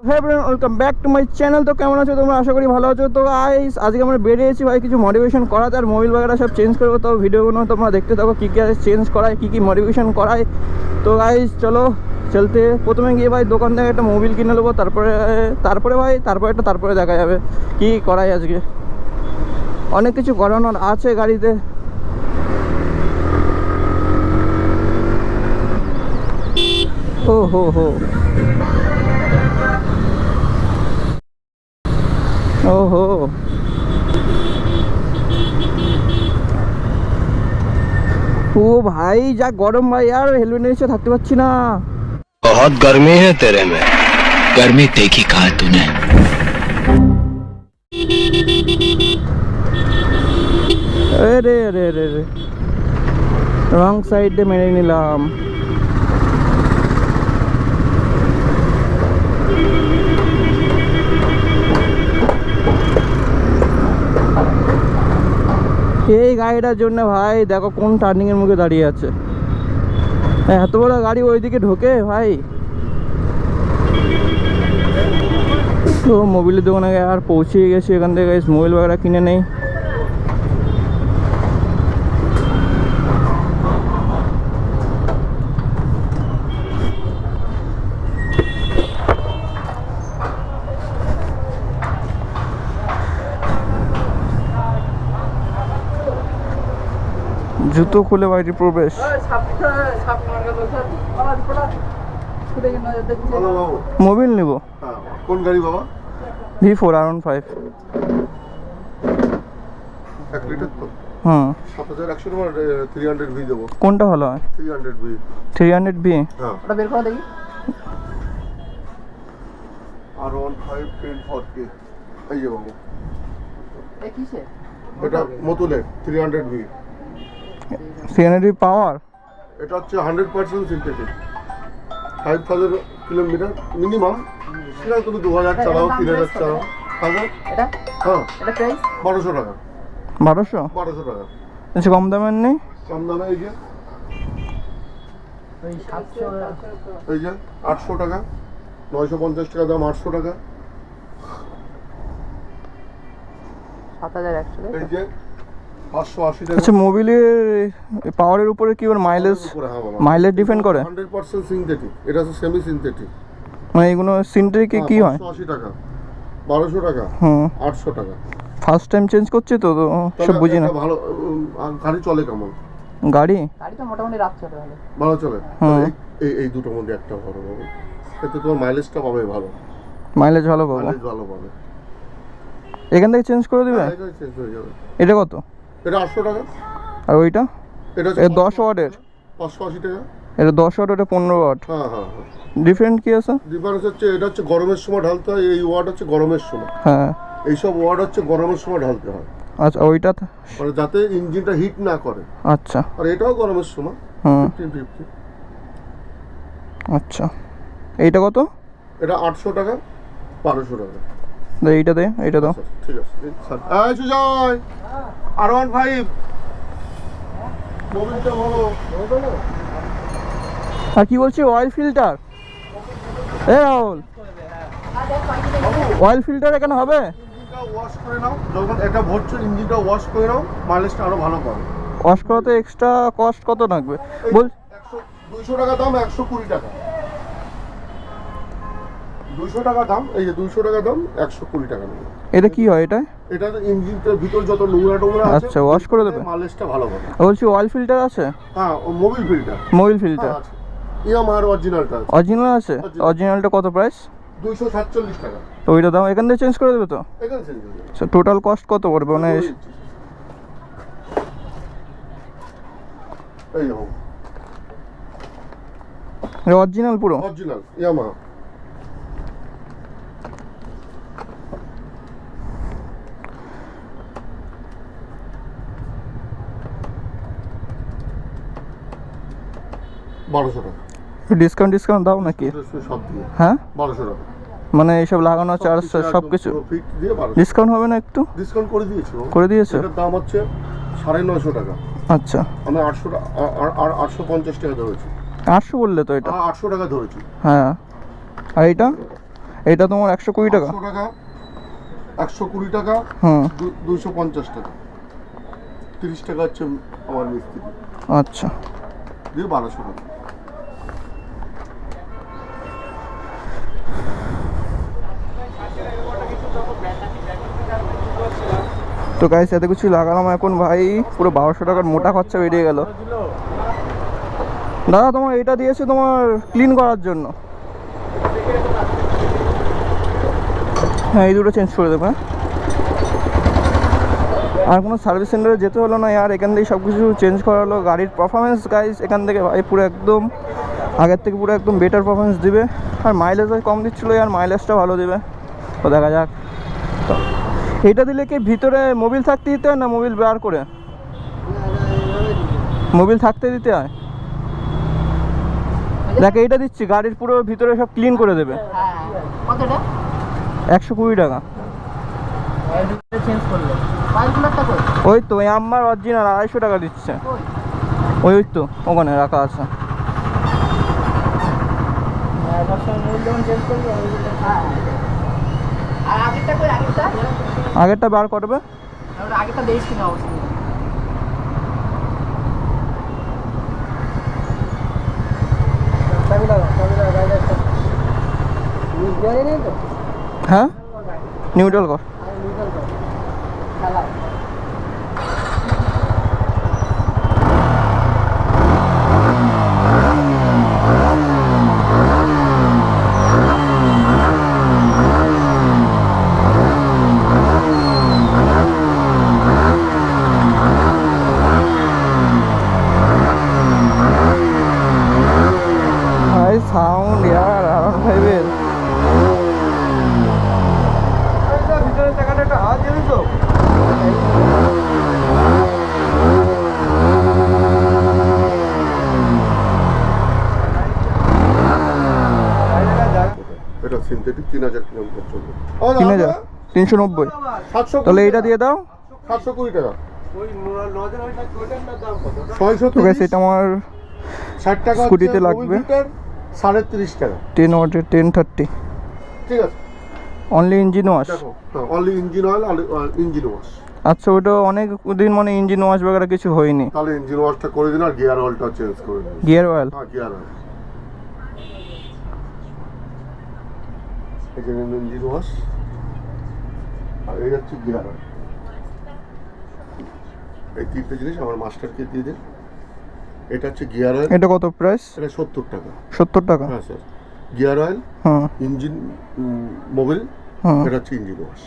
হ্যাঁ friend, welcome back to my channel. তো কেমন আছো তোমরা? আশা করি ভালো আছো। তো গাইস আজকে আমরা বেরিয়েছি ভাই কিছু মডিফিকেশন করাতে, আর মোবাইল বাগেরা সব চেঞ্জ করবো। তো ভিডিওগুলো তোমরা দেখতে থাকো কী কী চেঞ্জ করায়, কী কী মডিফিকেশন করায়। তো গাইস চলো চলতে। প্রথমে গিয়ে ভাই দোকান থেকে একটা মোবাইল কিনে নেবো, তারপরে দেখা যাবে কী করায়। আজকে অনেক কিছু করানোর আছে গাড়িতে। ও হো হো ओहो ओ भाई जा गरम भाई यार, हेलमेट नीचे थकते पाচ্ছি না। बहुत गर्मी है तेरे में। गर्मी देखी कहा तूने? अरे अरे अरे रॉन्ग साइड मेरे নিলাম। এই গাড়িটার জন্য ভাই দেখো কোন টার্নিং এর মুখে দাঁড়িয়ে আছে। এত বড় গাড়ি ওইদিকে ঢোকে ভাই। তো মোবাইলের দোকানে আর পৌঁছে গেছি, এখান থেকে মোবাইল বাগেরা কিনে নেই। জুতো খুলে বাইরে প্রবেশ। মোবাইল নিব। কোন গাড়ি বাবা? V4 R15 1 লিটার তো। হুম 7100 তোমার 300V দেবো। কোনটা ভালো হয়? 300V। 300V। হ্যাঁ ওটা বের করে দেখি। R15 1040 এই যে বাবু। এ কিসে? এটা মতুলের 300V। 300V পাওয়ার। এটা হচ্ছে 100% সিনথেটিক। 5000 kilometre minimum. সেটা তুমি 2000 চালাও, 3000 চালাও। এটা? হ্যাঁ এটা প্রাইস 1200 টাকা। 1200 টাকা। আচ্ছা কম দামের নেই? কম দামে এই যে ওই 700 এই যে 800 টাকা, 950 টাকা দাম, 800 টাকা। 7100 এই যে 580 টাকা। আচ্ছা মোবিলের পাওয়ারের উপরে কি ওর মাইলেজ ডিপেন্ড করে? 100% সিনথেটিক। এটা হচ্ছে সেমি সিনথেটিক। মানে এগুলো সিনথেটিকে কি হয়? 580 টাকা, 1200 টাকা, 800 টাকা। ফার্স্ট টাইম চেঞ্জ করছি তো সব বুঝি না। ভালো গাড়ি চলে কেমন? গাড়ি তো মোটামুটি রাত চলে ভালো চলে। এই দুটোর মধ্যে একটা ভালো পাবো, এতে তোমার মাইলেজটা পাবে ভালো। মাইলেজ ভালো পাবো। এখান থেকে চেঞ্জ করে দিবে? এটা চেঞ্জ হয়ে যাবে। এটা কত? এটা 800 টাকা। আর ওইটা? এটা 10 ওয়াটের 580 টাকা। এটা 10 ওয়াট, ওটা 15 ওয়াট। হ্যাঁ। ডিফারেন্ট কি আছে? ডিফারেন্স হচ্ছে এটা হচ্ছে গরমের সময় ঢালতে হয়, এই ওয়াট হচ্ছে গরমের সময়। হ্যাঁ এইসব ওয়াট হচ্ছে গরমের সময় ঢালতে হয়। আচ্ছা ওইটা মানে যাতে ইঞ্জিনটা হিট না করে। আচ্ছা। আর এটাও গরমের সময় 1550। আচ্ছা এইটা কত? এটা 800 টাকা, 1200 টাকা। এইটা দে, এইটা দাও। ঠিক আছে স্যার। এই সুজয় R15 মোবিলটা ভালো। আর কি বলছি অয়েল ফিল্টার? এ রাহুল, অয়েল ফিল্টার এখানে হবে? ইঞ্জিনটা ওয়াশ করে নাও, যখন এটা ভরছো ইঞ্জিনটা ওয়াশ করে নাও, মাইলেজটা আরো ভালো পাবে। ওয়াশ করাতে এক্সট্রা কস্ট কত লাগবে? বল 200 টাকা দাম, 120 টাকা। 200 টাকা দাম, এই যে 200 টাকা দাম, 120 টাকা নেবে। এটা কি হয়? এটা তো ইঞ্জিনটার ভিতর যত নোংরা আছে আচ্ছা ওয়াশ করে দেবে, মাইলেজটা ভালো পাবে। বলছি অয়েল ফিল্টার আছে? হ্যাঁ মোবিল ফিল্টার। মোবিল ফিল্টার ইয়ামাহার অরিজিনালটা আছে। অরিজিনাল আছে? অরিজিনালটা কত প্রাইস? 247 টাকা। তো ওইটা দাও, এখান থেকে চেঞ্জ করে দেবে তো? এখানে চেঞ্জ হয়ে যাবে। আচ্ছা টোটাল কস্ট কত পড়বে? মানে এই দেখো অরিজিনাল পুরো অরিজিনাল ইয়ামাহা। ডিসকাউন্ট দাও নাকি? সব দিয়ে হ্যাঁ 1200 টাকা। মানে এইসব লাগানো চার্জ সবকিছু ডিসকাউন্ট হবে না? একটু ডিসকাউন্ট করে দিয়েছি। করে দিয়েছো? এটার দাম হচ্ছে 950 টাকা। আচ্ছা আমি 850 টাকা ধরেছি। 800 বললে তো? এটা 800 টাকা ধরেছি। হ্যাঁ। আর এটা এটা তোমার 120 টাকা। 100 টাকা, 120 টাকা, হুম 250 টাকা, 30 টাকা হচ্ছে আমার মিস্ত্রি, আচ্ছা। দিয়ে 1200 টাকা। তো গাইস এত কিছু লাগালাম এখন ভাই, পুরো 1200 টাকার মোটা খরচা বেরিয়ে গেল। দাদা তোমার এটা দিয়েছে তোমার ক্লিন করার জন্য, হ্যাঁ এই দুটো চেঞ্জ করে দেবো। হ্যাঁ আর কোনো সার্ভিস সেন্টারে যেতে হলো না আর, এখান থেকে সব কিছু চেঞ্জ করা হলো। গাড়ির পারফরমেন্স গাইস এখান থেকে ভাই পুরো একদম আগের থেকে পুরো একদম বেটার পারফরমেন্স দিবে। আর মাইলেজও কম দিচ্ছিলো, আর মাইলেজটা ভালো দিবে। তো দেখা যাক। তো এইটা দিলে কি ভিতরে মোবিল থাকতে দিতে হয় না মোবিল বার করে? মোবিল থাকতে দিতে হয়। দেখ এইটা দিচ্ছি, গাড়ির পুরো ভিতরে সব ক্লিন করে দেবে। 120 টাকা। ওই তো আমার অরিজিনাল 250 টাকা দিচ্ছে। ওই তো ওখানে রাখা আছে। আগেরটা বার করবে, আগেরটা দেখিস কিনা অবশ্যই। হ্যাঁ নিউট্রাল কর। সাউন্ড ইয়ার R15 এর ভিতরে চাকাটা একটা হাত দিয়ে দিছো। এটা সিনথেটিক 3000 কিলোমিটার চলবে। 3000 390। 700 তাহলে এইটা দিয়ে দাও 720 টাকা। ওই নজর ওইটা কোটার দাম কত? তো গাইস এটা আমার 60 টাকা স্কুটিতে লাগবে। 30.5 টাকা 10 ওয়াটের 1030। ঠিক আছে। Only engine wash. দেখো অনলি ইঞ্জিন অয়েল আর ইঞ্জিন ওয়াশ। আচ্ছা ওটা অনেক দিন মানে ইঞ্জিন ওয়াশ বগেরা কিছু হয়নি, তাহলে ইঞ্জিন ওয়াশটা করে দিন আর গিয়ার অয়েলটা চেঞ্জ করে দিন। Gear oil? হ্যাঁ গিয়ার অয়েল। এখানে ইঞ্জিন ওয়াশ আর এই হচ্ছে গিয়ার অয়েল। এই তিনটে জিনিস আমার মাস্টারকে দিয়ে দিন। এটা হচ্ছে গিয়ার অয়েল। এটা কত প্রাইস? এটা 70 টাকা। 70 টাকা? হ্যাঁ sir. Gear oil, engine Mobil, এটা হচ্ছে ইঞ্জিন ওয়াশ।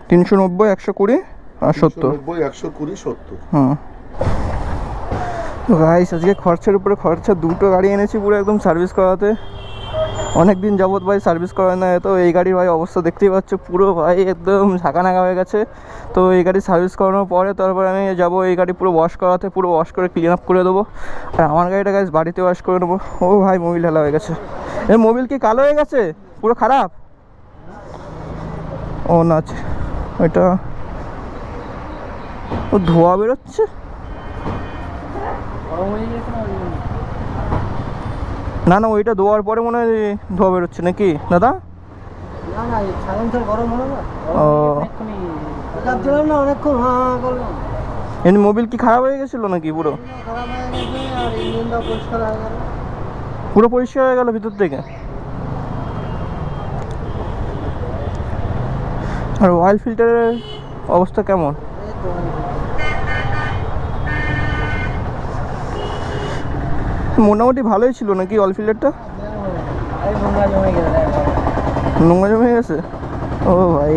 390 120 আর 70। 120 120 70। গাইস আজকে খরচার উপরে খরচা, দুটো গাড়ি এনেছি পুরো একদম সার্ভিস করাতে। অনেক দিন যাবত ভাই সার্ভিস করায় না, তো এই গাড়ির ভাই অবস্থা দেখতেই পাচ্ছ পুরো ভাই একদম ঝাঁকানাকা হয়ে গেছে। তো এই গাড়ি সার্ভিস করানোর পরে তারপরে আমি যাব এই গাড়ি পুরো ওয়াশ করাতে, পুরো ওয়াশ করে ক্লিন আপ করে দেবো। আর আমার গাড়িটা গাইস বাড়িতে ওয়াশ করে নেবো। ও ভাই মোবিল ঢালা হয়ে গেছে। এই মোবিল কি কালো হয়ে গেছে পুরো খারাপ? ও না ওইটা ও ধোয়া বেরোচ্ছে। না না ওইটা ধোয়ার পরে মনে হয় ধোয়া বেরোচ্ছে নাকি দাদা? না না সাইলেন্সার গরম হলো না। ও যাচ্ছিলাম না অনেকক্ষণ করলাম। এমনি মোবিল কি খারাপ হয়ে গেছিল নাকি পুরো? খারাপ হয়ে গেছে আর ইঞ্জিনটা পরিষ্কার হয়ে গেল। পুরো পরিষ্কার হয়ে গেল ভিতর থেকে? আর অয়েল ফিল্টারের অবস্থা কেমন? মোটামুটি ভালোই ছিল নাকি অয়েল ফিল্টারটা? নোংরা জমে গেছে। ও ভাই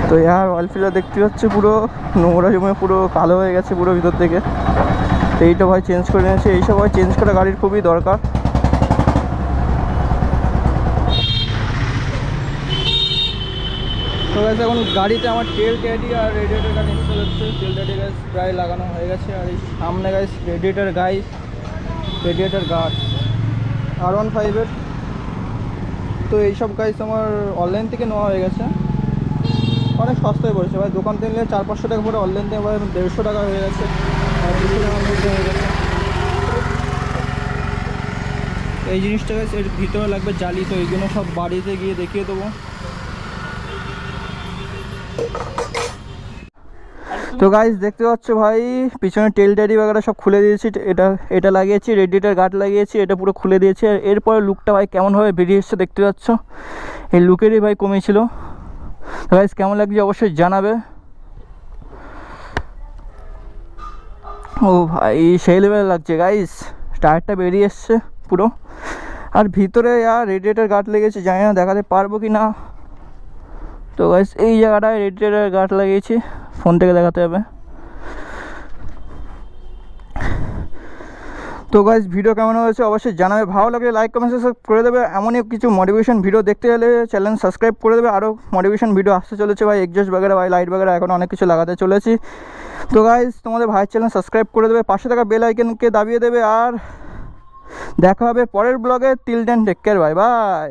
তো ইয়ার অয়েল ফিল্টার দেখতে পাচ্ছে পুরো নোংরা জমে পুরো কালো হয়ে গেছে পুরো ভিতর থেকে। তো এইটা ভাই চেঞ্জ করে নিয়েছে। এইসব ভাই চেঞ্জ করা গাড়ির খুবই দরকার। তো গেছে এখন গাড়িতে আমার তেল ট্যাডি আর রেডিয়েটার গাড়ি ইনস্টল হচ্ছে। তেল ট্যাডি গাইস প্রায় লাগানো হয়ে গেছে। আর এই সামনে গাইস রেডিয়েটার গার্ড R15 এর। তো এইসব গাইস আমার অনলাইন থেকে নেওয়া হয়ে গেছে, অনেক সস্তায় পড়েছে ভাই। দোকান থেকে নিলে 400-500 টাকা পরে, অনলাইন থেকে ভাই 150 টাকা হয়ে গেছে আর 200 টাকার মধ্যে হয়ে গেছে। এই জিনিসটা গাইস এর ভিতরে লাগবে জালি, তো এইগুলো সব বাড়িতে গিয়ে দেখিয়ে দেবো। তো গাইস দেখতে পাচ্ছ ভাই পিছনে টেল ট্যাডি বাগেরা সব খুলে দিয়েছি, এটা লাগিয়েছি, রেডিয়েটার গার্ড লাগিয়েছি, এটা পুরো খুলে দিয়েছি। আর এরপরে লুকটা ভাই কেমনভাবে বেরিয়ে এসছে দেখতে পাচ্ছ, এই লুকেরই ভাই কমেছিল। তো গাইস কেমন লাগছে অবশ্যই জানাবে। ও ভাই সেই লেভেল লাগছে গাইস, টায়ারটা বেরিয়ে এসছে পুরো। আর ভিতরে আর রেডিয়েটার গার্ড লেগেছে, জানি না দেখাতে পারবো কি না। তো গাইস এই জায়গাটায় রেডিয়েটার গার্ড লাগিয়েছি, ফোন থেকে দেখাতে হবে। তো গাইস ভিডিও কেমন হয়েছে অবশ্যই জানাবে, ভালো লাগলে লাইক কমেন্ট সাবস্ক্রাইব করে দেবে। এমনই কিছু মোটিভেশন ভিডিও দেখতে গেলে চ্যানেল সাবস্ক্রাইব করে দেবে। আরও মোটিভেশন ভিডিও আসতে চলেছে ভাই, এক্সজস্ট বাগেরা ভাই, লাইট বাগেরা, এখন অনেক কিছু লাগাতে চলেছি। তো গাইস তোমাদের ভাইয়ের চ্যানেল সাবস্ক্রাইব করে দেবে, পাশে থাকা বেল আইকনকে দাবিয়ে দেবে। আর দেখা হবে পরের ব্লগে। Till then take care, bye by.